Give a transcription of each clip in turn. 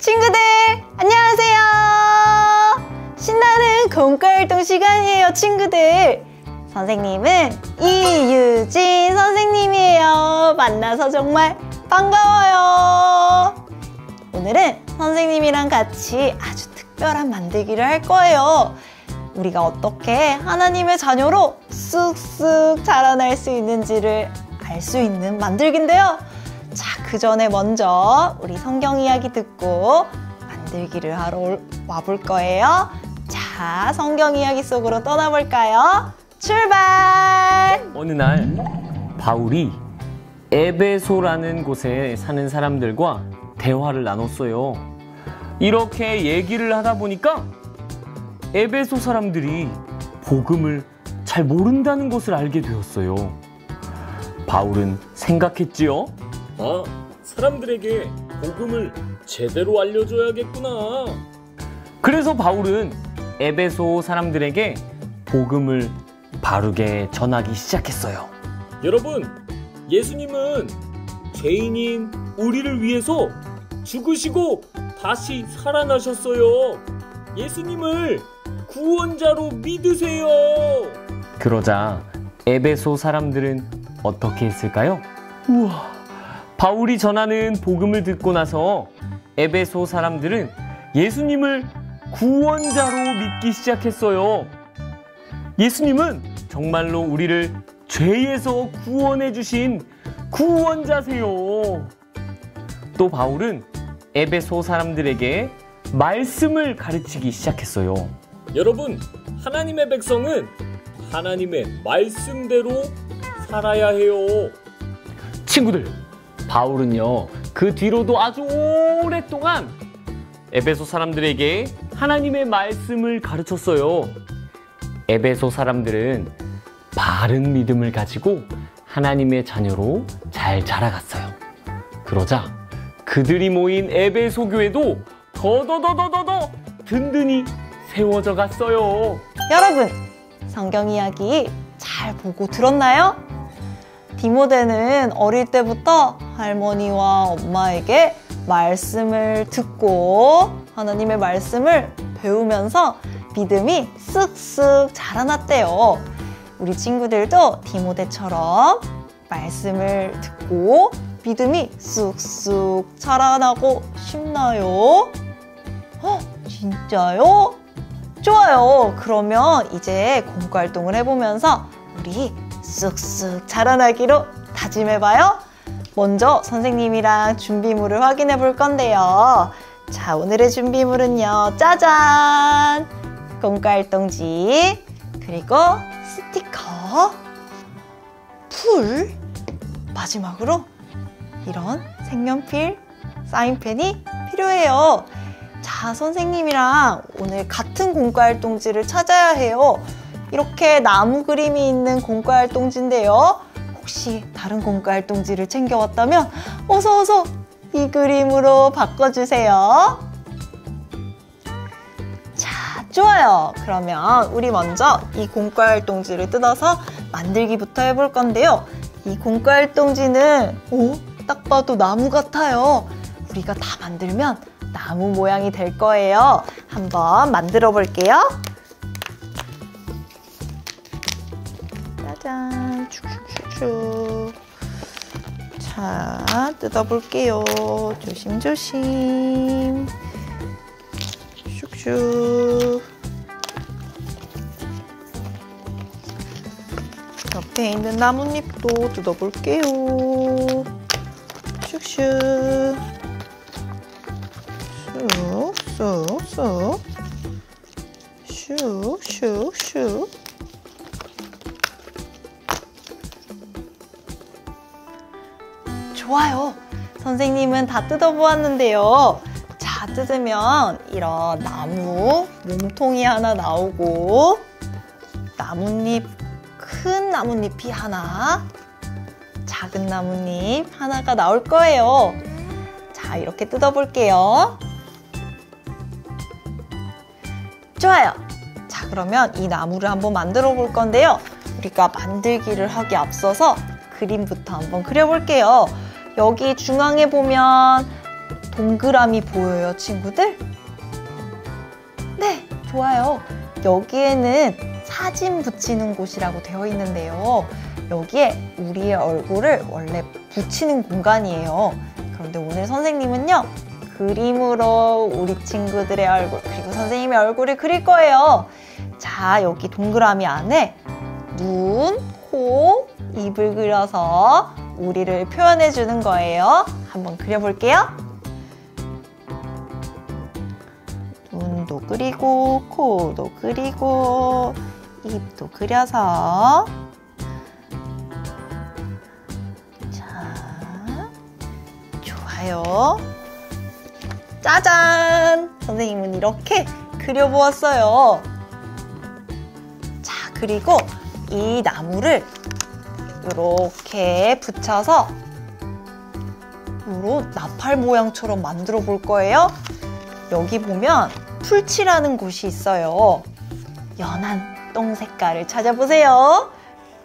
친구들 안녕하세요. 신나는 공과활동 시간이에요. 친구들, 선생님은 이유진 선생님이에요. 만나서 정말 반가워요. 오늘은 선생님이랑 같이 아주 특별한 만들기를 할 거예요. 우리가 어떻게 하나님의 자녀로 쑥쑥 자라날 수 있는지를 알 수 있는 만들기인데요. 자, 그 전에 먼저 우리 성경 이야기 듣고 만들기를 하러 와볼 거예요. 자, 성경 이야기 속으로 떠나볼까요? 출발! 어느 날 바울이 에베소라는 곳에 사는 사람들과 대화를 나눴어요. 이렇게 얘기를 하다 보니까 에베소 사람들이 복음을 잘 모른다는 것을 알게 되었어요. 바울은 생각했지요. 사람들에게 복음을 제대로 알려줘야겠구나. 그래서 바울은 에베소 사람들에게 복음을 바르게 전하기 시작했어요. 여러분, 예수님은 죄인인 우리를 위해서 죽으시고 다시 살아나셨어요. 예수님을 구원자로 믿으세요. 그러자 에베소 사람들은 어떻게 했을까요? 우와, 바울이 전하는 복음을 듣고 나서 에베소 사람들은 예수님을 구원자로 믿기 시작했어요. 예수님은 정말로 우리를 죄에서 구원해 주신 구원자세요. 또 바울은 에베소 사람들에게 말씀을 가르치기 시작했어요. 여러분, 하나님의 백성은 하나님의 말씀대로 살아야 해요. 친구들, 바울은요, 그 뒤로도 아주 오랫동안 에베소 사람들에게 하나님의 말씀을 가르쳤어요. 에베소 사람들은 바른 믿음을 가지고 하나님의 자녀로 잘 자라갔어요. 그러자 그들이 모인 에베소 교회도 더더더더더 든든히 세워져 갔어요. 여러분, 성경 이야기 잘 보고 들었나요? 디모데는 어릴 때부터 할머니와 엄마에게 말씀을 듣고 하나님의 말씀을 배우면서 믿음이 쓱쓱 자라났대요. 우리 친구들도 디모데처럼 말씀을 듣고 믿음이 쑥쑥 자라나고 싶나요? 진짜요? 좋아요. 그러면 이제 공과활동을 해보면서 우리 쑥쑥 자라나기로 다짐해봐요. 먼저 선생님이랑 준비물을 확인해 볼 건데요. 자, 오늘의 준비물은요, 짜잔! 공과활동지, 그리고 스티커, 풀, 마지막으로 이런 색연필, 사인펜이 필요해요. 자, 선생님이랑 오늘 같은 공과활동지를 찾아야 해요. 이렇게 나무 그림이 있는 공과활동지인데요. 혹시 다른 공과활동지를 챙겨왔다면 어서 이 그림으로 바꿔주세요. 자, 좋아요. 그러면 우리 먼저 이 공과활동지를 뜯어서 만들기부터 해볼 건데요. 이 공과활동지는 딱 봐도 나무 같아요. 우리가 다 만들면 나무 모양이 될 거예요. 한번 만들어 볼게요. 짜잔, 축축축축. 자, 뜯어볼게요. 조심조심. 슉슉. 옆에 있는 나뭇잎도 뜯어볼게요. 슉슉. 쑥쑥쑥. 슉슉슉. 좋아요. 선생님은 다 뜯어보았는데요. 자, 뜯으면 이런 나무 몸통이 하나 나오고 나뭇잎, 큰 나뭇잎이 하나, 작은 나뭇잎 하나가 나올 거예요. 자, 이렇게 뜯어볼게요. 좋아요. 자, 그러면 이 나무를 한번 만들어 볼 건데요. 우리가 만들기를 하기 앞서서 그림부터 한번 그려볼게요. 여기 중앙에 보면 동그라미 보여요, 친구들? 네, 좋아요. 여기에는 사진 붙이는 곳이라고 되어 있는데요. 여기에 우리의 얼굴을 원래 붙이는 공간이에요. 그런데 오늘 선생님은요, 그림으로 우리 친구들의 얼굴, 그리고 선생님의 얼굴을 그릴 거예요. 자, 여기 동그라미 안에 눈, 코, 입을 그려서 우리를 표현해 주는 거예요. 한번 그려볼게요. 눈도 그리고, 코도 그리고, 입도 그려서. 자, 좋아요. 짜잔! 선생님은 이렇게 그려보았어요. 자, 그리고 이 나무를 이렇게 붙여서 이런 나팔 모양처럼 만들어 볼 거예요. 여기 보면 풀칠하는 곳이 있어요. 연한 똥 색깔을 찾아보세요.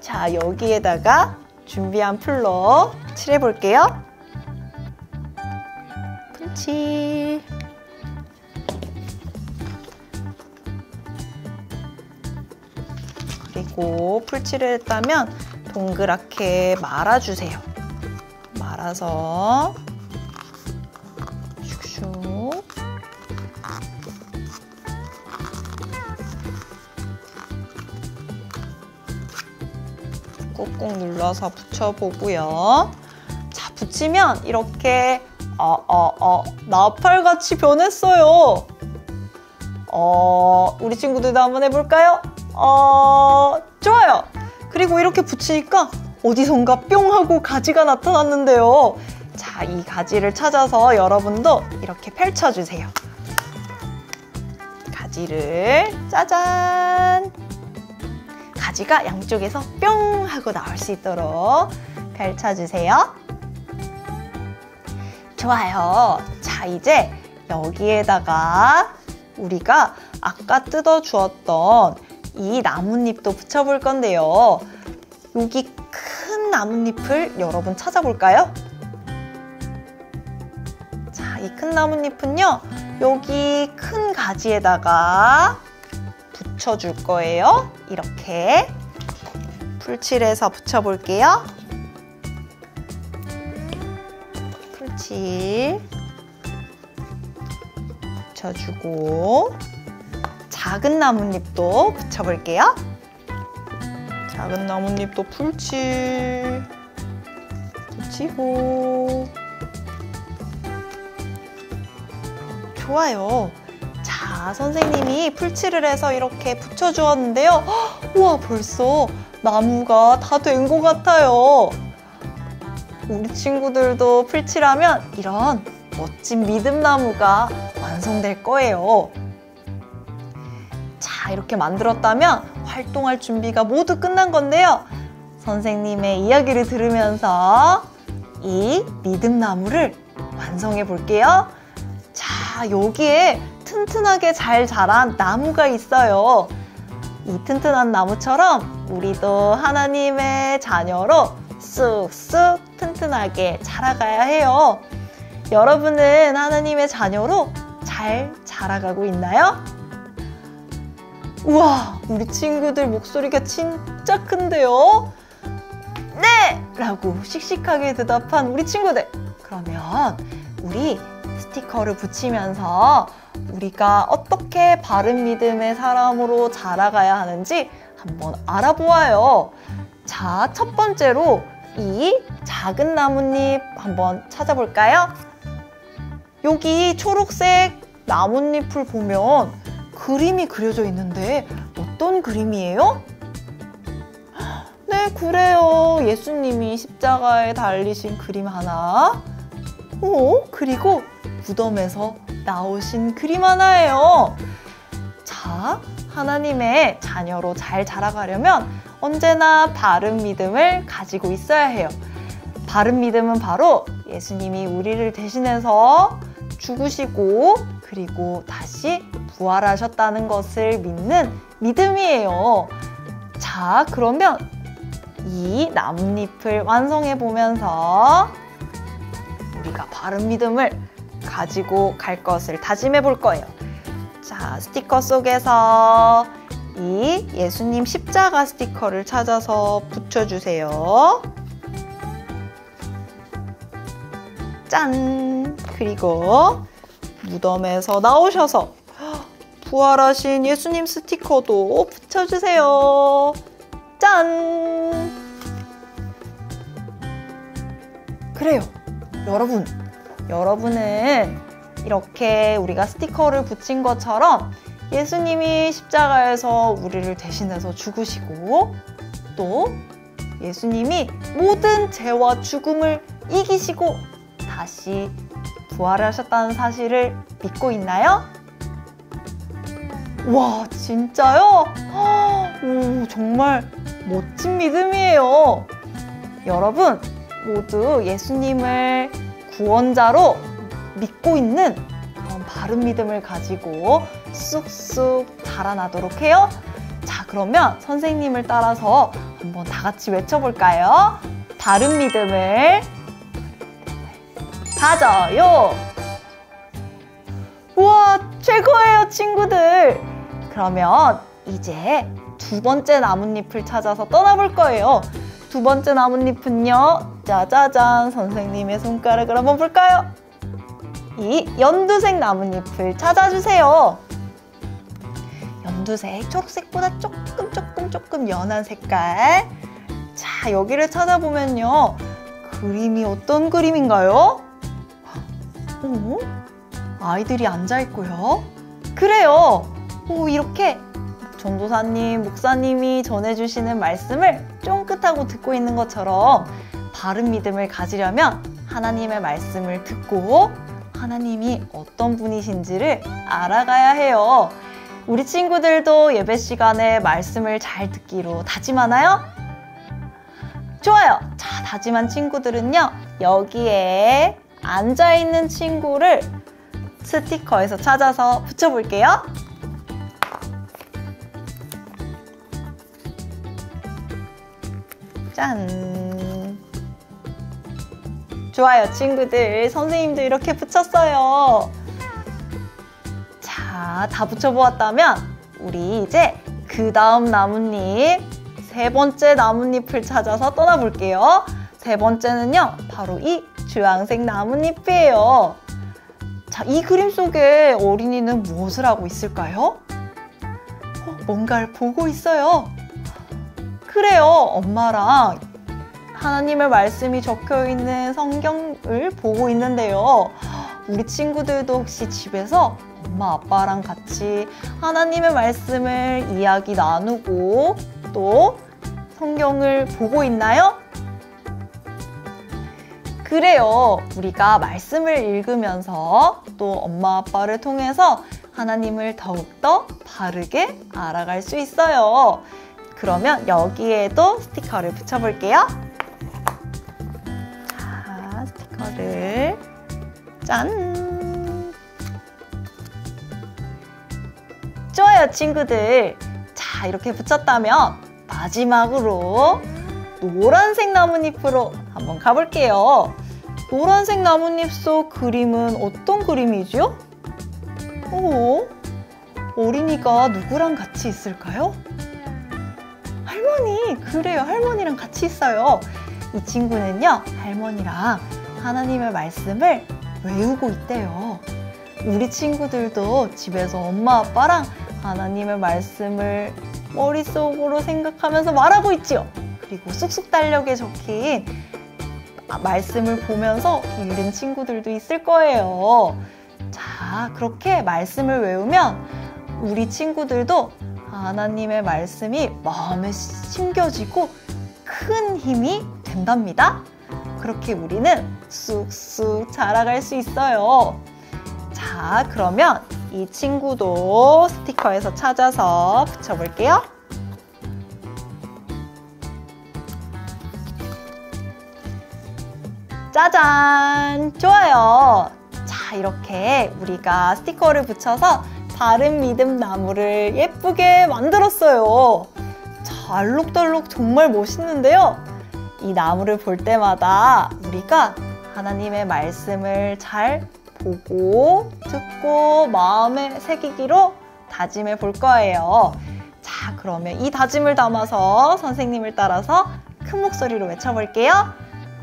자, 여기에다가 준비한 풀로 칠해 볼게요. 풀칠. 그리고 풀칠을 했다면 동그랗게 말아주세요. 말아서 슉슉. 꾹꾹 눌러서 붙여보고요. 자, 붙이면 이렇게 나팔같이 변했어요. 우리 친구들도 한번 해볼까요? 좋아요. 그리고 이렇게 붙이니까 어디선가 뿅 하고 가지가 나타났는데요. 자, 이 가지를 찾아서 여러분도 이렇게 펼쳐주세요. 가지를 짜잔! 가지가 양쪽에서 뿅 하고 나올 수 있도록 펼쳐주세요. 좋아요. 자, 이제 여기에다가 우리가 아까 뜯어주었던 이 나뭇잎도 붙여볼 건데요. 여기 큰 나뭇잎을 여러분 찾아볼까요? 자, 이 큰 나뭇잎은요, 여기 큰 가지에다가 붙여줄 거예요. 이렇게 풀칠해서 붙여볼게요. 풀칠 붙여주고, 작은 나뭇잎도 붙여볼게요. 작은 나뭇잎도 풀칠 붙이고. 좋아요. 자, 선생님이 풀칠을 해서 이렇게 붙여주었는데요. 우와, 벌써 나무가 다 된 것 같아요. 우리 친구들도 풀칠하면 이런 멋진 믿음나무가 완성될 거예요. 자, 이렇게 만들었다면 활동할 준비가 모두 끝난 건데요. 선생님의 이야기를 들으면서 이 믿음나무를 완성해 볼게요. 자, 여기에 튼튼하게 잘 자란 나무가 있어요. 이 튼튼한 나무처럼 우리도 하나님의 자녀로 쑥쑥 튼튼하게 자라가야 해요. 여러분은 하나님의 자녀로 잘 자라가고 있나요? 우와, 우리 친구들 목소리가 진짜 큰데요? 네! 라고 씩씩하게 대답한 우리 친구들. 그러면 우리 스티커를 붙이면서 우리가 어떻게 바른 믿음의 사람으로 자라가야 하는지 한번 알아보아요. 자, 첫 번째로 이 작은 나뭇잎 한번 찾아볼까요? 여기 초록색 나뭇잎을 보면 그림이 그려져 있는데 어떤 그림이에요? 네, 그래요. 예수님이 십자가에 달리신 그림 하나. 그리고 무덤에서 나오신 그림 하나예요. 자, 하나님의 자녀로 잘 자라가려면 언제나 바른 믿음을 가지고 있어야 해요. 바른 믿음은 바로 예수님이 우리를 대신해서 죽으시고 그리고 다시 부활하셨다는 것을 믿는 믿음이에요. 자, 그러면 이 나뭇잎을 완성해 보면서 우리가 바른 믿음을 가지고 갈 것을 다짐해 볼 거예요. 자, 스티커 속에서 이 예수님 십자가 스티커를 찾아서 붙여주세요. 짠! 그리고 무덤에서 나오셔서 부활하신 예수님 스티커도 붙여주세요. 짠! 그래요. 여러분은 이렇게 우리가 스티커를 붙인 것처럼 예수님이 십자가에서 우리를 대신해서 죽으시고 또 예수님이 모든 죄와 죽음을 이기시고 다시 부활하셨다는 사실을 믿고 있나요? 와, 진짜요? 오, 정말 멋진 믿음이에요. 여러분 모두 예수님을 구원자로 믿고 있는 그런 바른 믿음을 가지고 쑥쑥 자라나도록 해요. 자, 그러면 선생님을 따라서 한번 다 같이 외쳐볼까요? 바른 믿음을 가져요. 우와, 최고예요, 친구들. 그러면 이제 두 번째 나뭇잎을 찾아서 떠나볼 거예요. 두 번째 나뭇잎은요, 짜자잔, 선생님의 손가락을 한번 볼까요? 이 연두색 나뭇잎을 찾아주세요. 연두색, 초록색보다 조금 연한 색깔. 자, 여기를 찾아보면요, 그림이 어떤 그림인가요? 아이들이 앉아있고요. 그래요. 이렇게 전도사님, 목사님이 전해주시는 말씀을 쫑긋하고 듣고 있는 것처럼 바른 믿음을 가지려면 하나님의 말씀을 듣고 하나님이 어떤 분이신지를 알아가야 해요. 우리 친구들도 예배 시간에 말씀을 잘 듣기로 다짐하나요? 좋아요. 자, 다짐한 친구들은요, 여기에 앉아있는 친구를 스티커에서 찾아서 붙여볼게요. 짠! 좋아요, 친구들. 선생님도 이렇게 붙였어요. 자, 다 붙여보았다면 우리 이제 그 다음 나뭇잎, 세 번째 나뭇잎을 찾아서 떠나볼게요. 세 번째는요, 바로 이 주황색 나뭇잎이에요. 자, 이 그림 속에 어린이는 무엇을 하고 있을까요? 뭔가를 보고 있어요. 그래요, 엄마랑 하나님의 말씀이 적혀있는 성경을 보고 있는데요. 우리 친구들도 혹시 집에서 엄마 아빠랑 같이 하나님의 말씀을 이야기 나누고 또 성경을 보고 있나요? 그래요, 우리가 말씀을 읽으면서 또 엄마 아빠를 통해서 하나님을 더욱더 바르게 알아갈 수 있어요. 그러면 여기에도 스티커를 붙여볼게요. 자, 스티커를 짠! 좋아요, 친구들. 자, 이렇게 붙였다면 마지막으로 노란색 나뭇잎으로 한번 가볼게요. 노란색 나뭇잎 속 그림은 어떤 그림이죠? 어린이가 누구랑 같이 있을까요? 할머니! 그래요, 할머니랑 같이 있어요. 이 친구는요, 할머니랑 하나님의 말씀을 외우고 있대요. 우리 친구들도 집에서 엄마 아빠랑 하나님의 말씀을 머릿속으로 생각하면서 말하고 있지요. 그리고 쑥쑥 달력에 적힌 말씀을 보면서 읽는 친구들도 있을 거예요. 자, 그렇게 말씀을 외우면 우리 친구들도 하나님의 말씀이 마음에 심겨지고 큰 힘이 된답니다. 그렇게 우리는 쑥쑥 자라갈 수 있어요. 자, 그러면 이 친구도 스티커에서 찾아서 붙여볼게요. 짜잔! 좋아요. 자, 이렇게 우리가 스티커를 붙여서 바른 믿음 나무를 예쁘게 만들었어요. 자, 알록달록 정말 멋있는데요. 이 나무를 볼 때마다 우리가 하나님의 말씀을 잘 보고, 듣고, 마음에 새기기로 다짐해 볼 거예요. 자, 그러면 이 다짐을 담아서 선생님을 따라서 큰 목소리로 외쳐볼게요.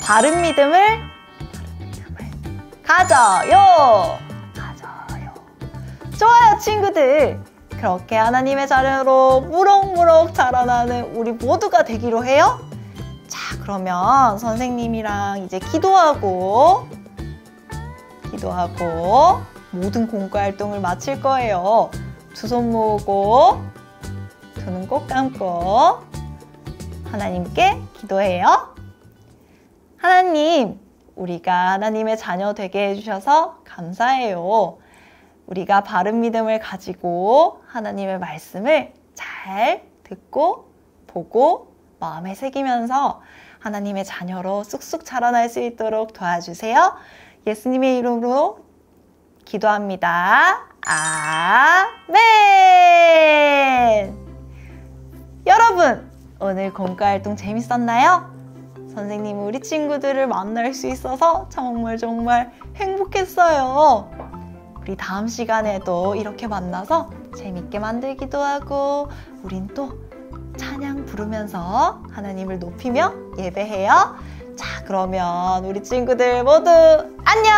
바른 믿음을 가져요. 가져요. 좋아요, 친구들. 그렇게 하나님의 자녀로 무럭무럭 자라나는 우리 모두가 되기로 해요. 자, 그러면 선생님이랑 이제 기도하고 모든 공과 활동을 마칠 거예요. 두 손 모으고 두 눈 꼭 감고 하나님께 기도해요. 하나님, 우리가 하나님의 자녀 되게 해주셔서 감사해요. 우리가 바른 믿음을 가지고 하나님의 말씀을 잘 듣고 보고 마음에 새기면서 하나님의 자녀로 쑥쑥 자라날 수 있도록 도와주세요. 예수님의 이름으로 기도합니다. 아멘! 여러분, 오늘 공과활동 재밌었나요? 선생님은 우리 친구들을 만날 수 있어서 정말 행복했어요. 우리 다음 시간에도 이렇게 만나서 재밌게 만들기도 하고 우린 또 찬양 부르면서 하나님을 높이며 예배해요. 자, 그러면 우리 친구들 모두 안녕!